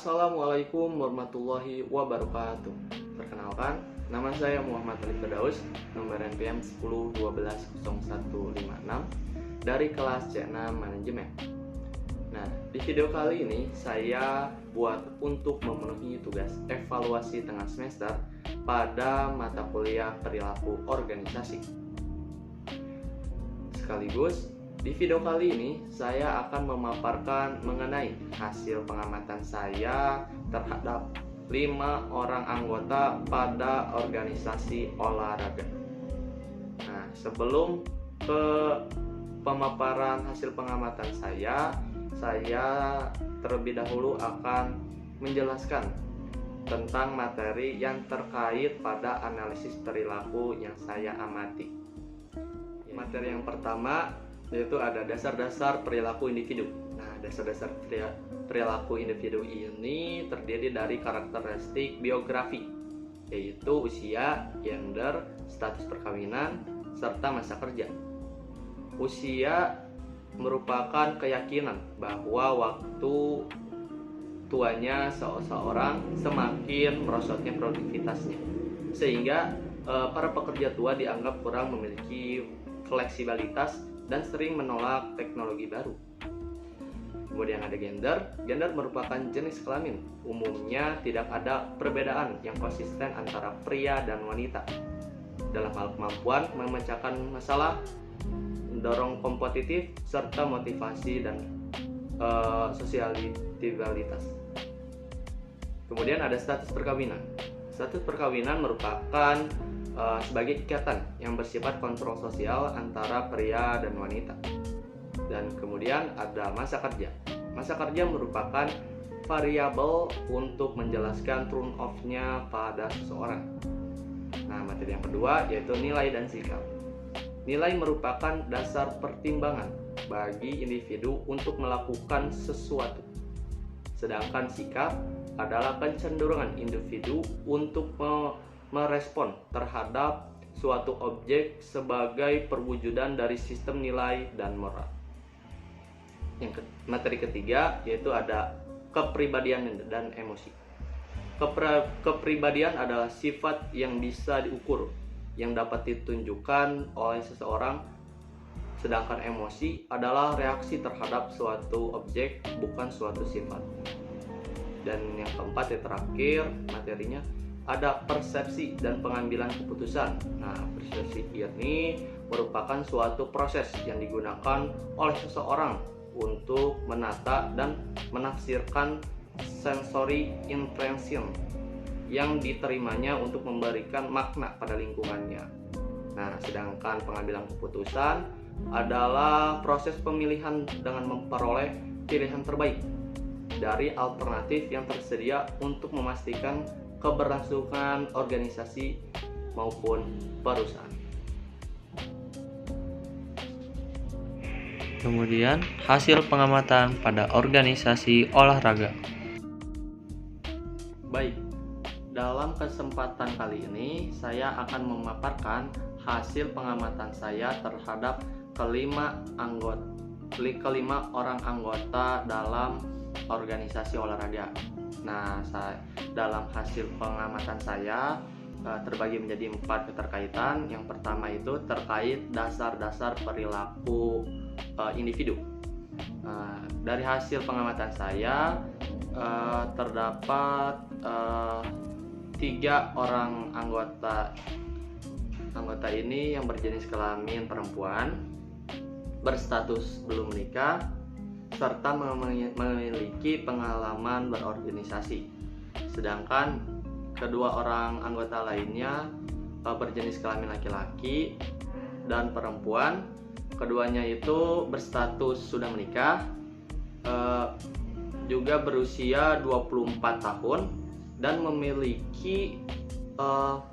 Assalamualaikum warahmatullahi wabarakatuh. Perkenalkan, nama saya Muhammad Alif Firdaus, nomor NPM 10120156 dari kelas C6 Manajemen. Nah, di video kali ini saya buat untuk memenuhi tugas evaluasi tengah semester pada mata kuliah perilaku organisasi. Sekaligus di video kali ini saya akan memaparkan mengenai hasil pengamatan saya terhadap 5 orang anggota pada organisasi olahraga. Nah, sebelum ke pemaparan hasil pengamatan saya terlebih dahulu akan menjelaskan tentang materi yang terkait pada analisis perilaku yang saya amati. Materi yang pertama yaitu ada dasar-dasar perilaku individu. Nah, dasar-dasar perilaku individu ini terdiri dari karakteristik biografi, yaitu usia, gender, status perkawinan, serta masa kerja. Usia merupakan keyakinan bahwa waktu tuanya seseorang semakin merosotnya produktivitasnya, sehingga para pekerja tua dianggap kurang memiliki fleksibilitas dan sering menolak teknologi baru. Kemudian ada gender merupakan jenis kelamin. Umumnya tidak ada perbedaan yang konsisten antara pria dan wanita dalam hal kemampuan memecahkan masalah, mendorong kompetitif, serta motivasi dan sosialitas. Kemudian ada status perkawinan. Status perkawinan merupakan sebagai ikatan yang bersifat kontrol sosial antara pria dan wanita. Dan kemudian ada masa kerja. Masa kerja merupakan variabel untuk menjelaskan turn off-nya pada seseorang. Nah, materi yang kedua yaitu nilai dan sikap. Nilai merupakan dasar pertimbangan bagi individu untuk melakukan sesuatu. Sedangkan sikap adalah kecenderungan individu untuk merespon terhadap suatu objek sebagai perwujudan dari sistem nilai dan moral. Materi ketiga yaitu ada kepribadian dan emosi. Kepribadian adalah sifat yang bisa diukur, yang dapat ditunjukkan oleh seseorang, sedangkan emosi adalah reaksi terhadap suatu objek, bukan suatu sifat. Dan yang keempat, yang terakhir materinya, ada persepsi dan pengambilan keputusan. Nah, persepsi ini merupakan suatu proses yang digunakan oleh seseorang untuk menata dan menafsirkan sensory impression yang diterimanya untuk memberikan makna pada lingkungannya. Nah, sedangkan pengambilan keputusan adalah proses pemilihan dengan memperoleh pilihan terbaik dari alternatif yang tersedia untuk memastikan keberlangsungan organisasi maupun perusahaan. Kemudian hasil pengamatan pada organisasi olahraga. Baik, dalam kesempatan kali ini saya akan memaparkan hasil pengamatan saya terhadap kelima orang anggota dalam organisasi olahraga. Nah, dalam hasil pengamatan saya terbagi menjadi 4 keterkaitan. Yang pertama itu terkait dasar-dasar perilaku individu. Dari hasil pengamatan saya terdapat 3 orang anggota ini yang berjenis kelamin perempuan, berstatus belum menikah, serta memiliki pengalaman berorganisasi. Sedangkan kedua orang anggota lainnya berjenis kelamin laki-laki dan perempuan. Keduanya itu berstatus sudah menikah, juga berusia 24 tahun dan memiliki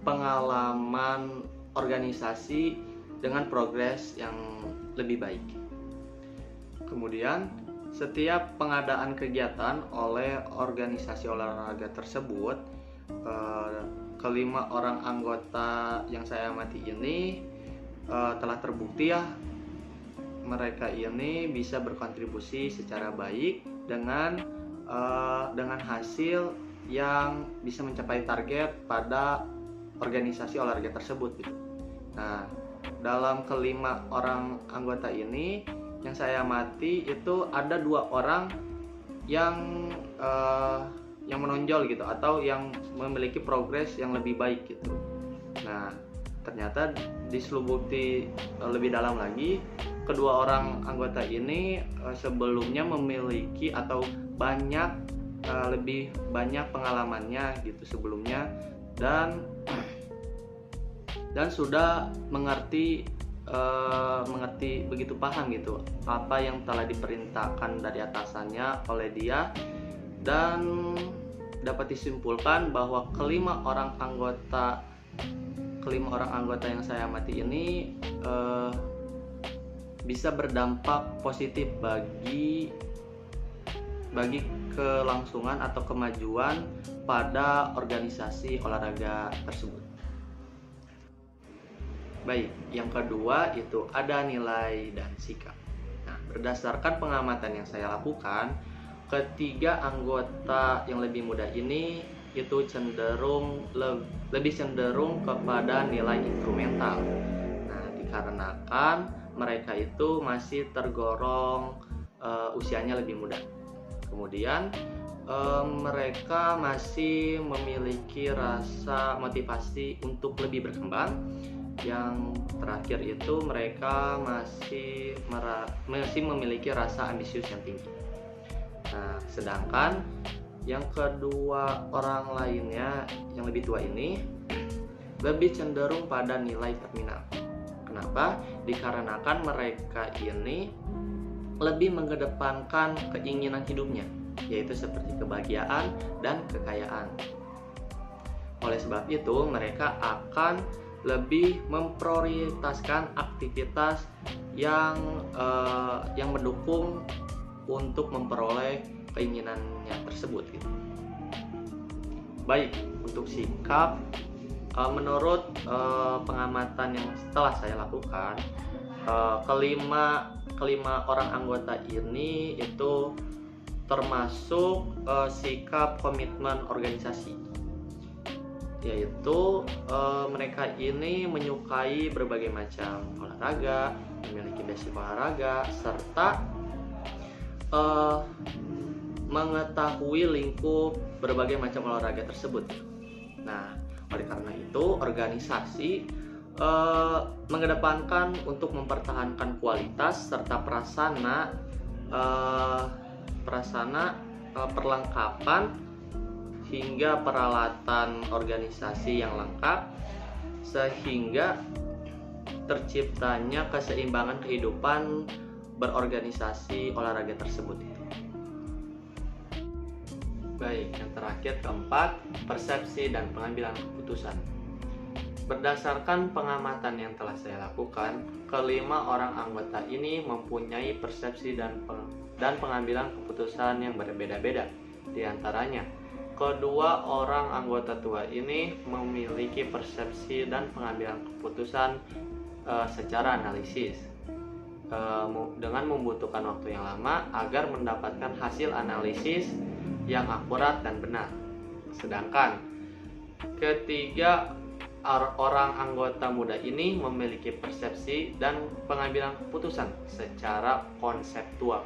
pengalaman organisasi dengan progres yang lebih baik. Kemudian setiap pengadaan kegiatan oleh organisasi olahraga tersebut, kelima orang anggota yang saya amati ini telah terbukti mereka ini bisa berkontribusi secara baik dengan dengan hasil yang bisa mencapai target pada organisasi olahraga tersebut gitu. Nah, dalam kelima orang anggota ini yang saya amati itu ada 2 orang yang menonjol gitu, atau yang memiliki progres yang lebih baik gitu. Nah, ternyata diselubuti lebih dalam lagi, kedua orang anggota ini sebelumnya memiliki atau lebih banyak pengalamannya gitu sebelumnya, dan sudah mengerti begitu paham gitu apa yang telah diperintahkan dari atasannya oleh dia, dan dapat disimpulkan bahwa kelima orang anggota yang saya amati ini bisa berdampak positif bagi kelangsungan atau kemajuan pada organisasi olahraga tersebut. Baik, yang kedua itu ada nilai dan sikap. Nah, berdasarkan pengamatan yang saya lakukan, ketiga anggota yang lebih muda ini itu lebih cenderung kepada nilai instrumental. Nah, dikarenakan mereka itu masih tergolong usianya lebih muda. Kemudian mereka masih memiliki rasa motivasi untuk lebih berkembang. Yang terakhir itu mereka masih memiliki rasa ambisius yang tinggi. Nah, sedangkan yang kedua orang lainnya yang lebih tua ini lebih cenderung pada nilai terminal. Kenapa? Dikarenakan mereka ini lebih mengedepankan keinginan hidupnya, yaitu seperti kebahagiaan dan kekayaan. Oleh sebab itu, mereka akan lebih memprioritaskan aktivitas yang mendukung untuk memperoleh keinginannya tersebut gitu. Baik, untuk sikap, menurut pengamatan yang setelah saya lakukan, kelima orang anggota ini itu termasuk sikap komitmen organisasi, yaitu mereka ini menyukai berbagai macam olahraga, memiliki basic olahraga, serta mengetahui lingkup berbagai macam olahraga tersebut. Nah, oleh karena itu organisasi mengedepankan untuk mempertahankan kualitas serta prasarana perlengkapan hingga peralatan organisasi yang lengkap, sehingga terciptanya keseimbangan kehidupan berorganisasi olahraga tersebut. Baik, yang terakhir keempat, persepsi dan pengambilan keputusan. Berdasarkan pengamatan yang telah saya lakukan, kelima orang anggota ini mempunyai persepsi dan pengambilan keputusan yang berbeda-beda. Di antaranya, kedua orang anggota tua ini memiliki persepsi dan pengambilan keputusan secara analisis, dengan membutuhkan waktu yang lama agar mendapatkan hasil analisis yang akurat dan benar. Sedangkan ketiga orang anggota muda ini memiliki persepsi dan pengambilan keputusan secara konseptual,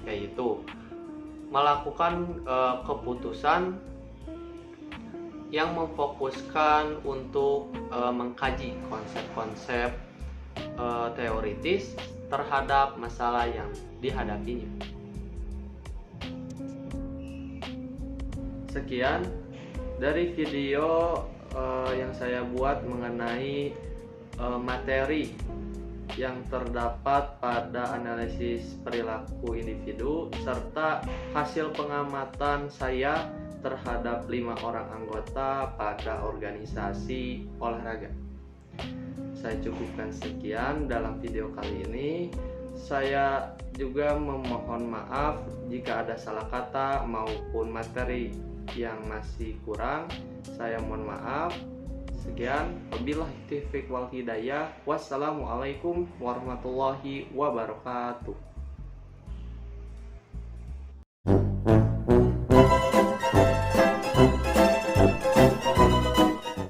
yaitu melakukan keputusan yang memfokuskan untuk mengkaji konsep-konsep teoritis terhadap masalah yang dihadapinya. Sekian dari video yang saya buat mengenai materi yang terdapat pada analisis perilaku individu serta hasil pengamatan saya terhadap 5 orang anggota pada organisasi olahraga. Saya cukupkan sekian dalam video kali ini. Saya juga memohon maaf jika ada salah kata maupun materi yang masih kurang. Saya mohon maaf. Sekian, wabillahi taufiq wal hidayah. Wassalamualaikum warahmatullahi wabarakatuh.